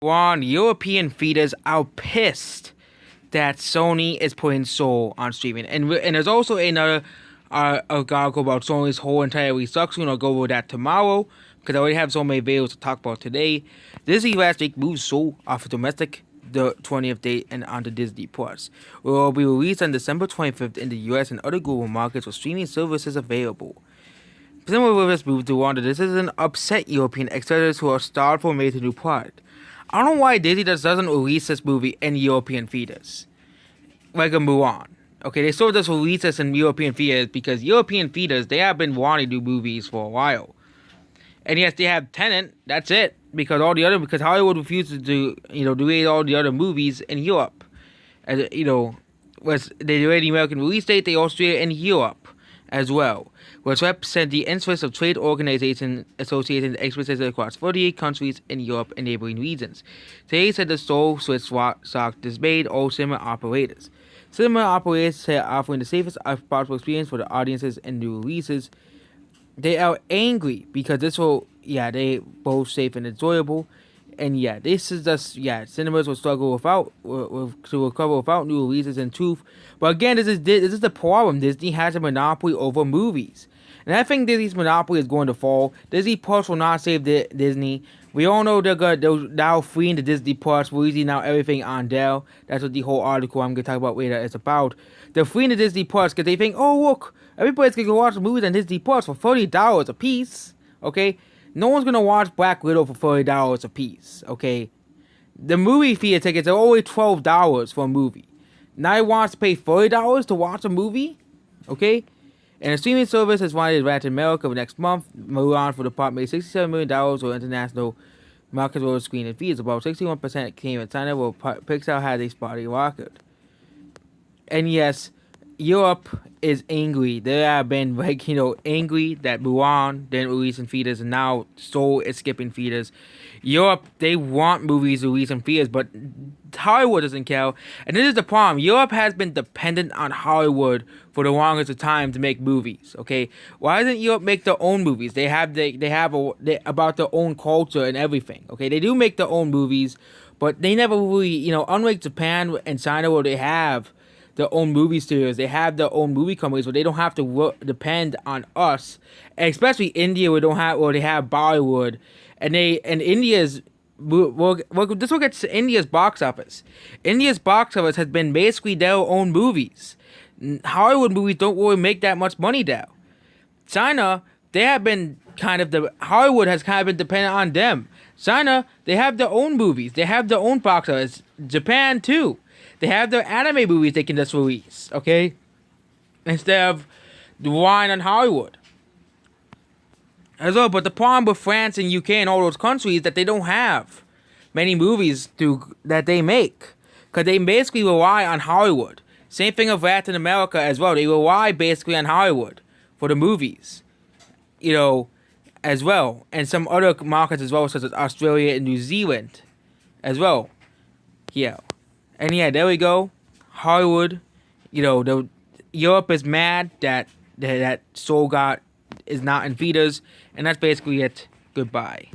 One, European feeders are pissed that Sony is putting Soul on streaming, and there's also another article about Sony's whole entire restructuring. I'll go over that tomorrow because I already have so many videos to talk about today. Disney last week moved Soul off of domestic the 20th date and onto Disney Plus. It will be released on December 25th in the US and other global markets with streaming services available. Similar with this move to Wanda, this is an upset European exhibitors who are starved for a major new product. I don't know why Disney just doesn't release this movie in European theaters, like a Mulan. Okay, they still just release this in European theaters because European theaters, they have been wanting to do movies for a while. And yes, they have Tenet, that's it, because Hollywood refuses to do all the other movies in Europe. As was they do the American release date, they also do it in Europe as well, which represent the interests of trade organizations associated with expertise across 48 countries in Europe and neighboring regions. Today said the Soul Swiss stock dismayed all cinema operators. Cinema operators say offering the safest possible experience for the audiences and new releases. They are angry because they both safe and enjoyable. And this is just, cinemas will struggle to recover without new releases and truth. But again, this is the problem. Disney has a monopoly over movies. And I think Disney's monopoly is going to fall. Disney Plus will not save Disney. We all know they're now freeing the Disney Plus, releasing now everything on Dell. That's what the whole article I'm going to talk about later is about. They're freeing the Disney Plus because they think, oh look, everybody's going to go watch the movies on Disney Plus for $30 a piece. Okay? No one's gonna watch Black Widow for $30 a piece, okay? The movie theater tickets are only $12 for a movie. Now you want to pay $40 to watch a movie, okay? And the streaming service has wanted to Latin America for next month. Mulan for the part made $67 million for international markets will screen and fees. About 61% came in China, where Pixar had a spotty market. And yes, Europe is angry. They have been angry that Mulan didn't release in theaters and now Soul is skipping theaters. Europe, they want movies to release in theaters, but Hollywood doesn't care. And this is the problem. Europe has been dependent on Hollywood for the longest of time to make movies. Okay, why doesn't Europe make their own movies? They have about their own culture and everything. Okay, they do make their own movies, but they never really unlike Japan and China where they have their own movie studios, they have their own movie companies, where they don't have to depend on us. And especially India, where they have Bollywood, and India's. Just look at India's box office. India's box office has been basically their own movies. Hollywood movies don't really make that much money now. China, they have been Hollywood has kind of been dependent on them. China, they have their own movies. They have their own box office. Japan too. They have their anime movies they can just release, okay? Instead of relying on Hollywood. As well, but the problem with France and UK and all those countries is that they don't have many movies that they make. Because they basically rely on Hollywood. Same thing of Latin America as well. They rely basically on Hollywood for the movies. As well. And some other markets as well, such as Australia and New Zealand as well. Yeah. And there we go. Hollywood, Europe is mad that Soul is not in theaters, and that's basically it. Goodbye.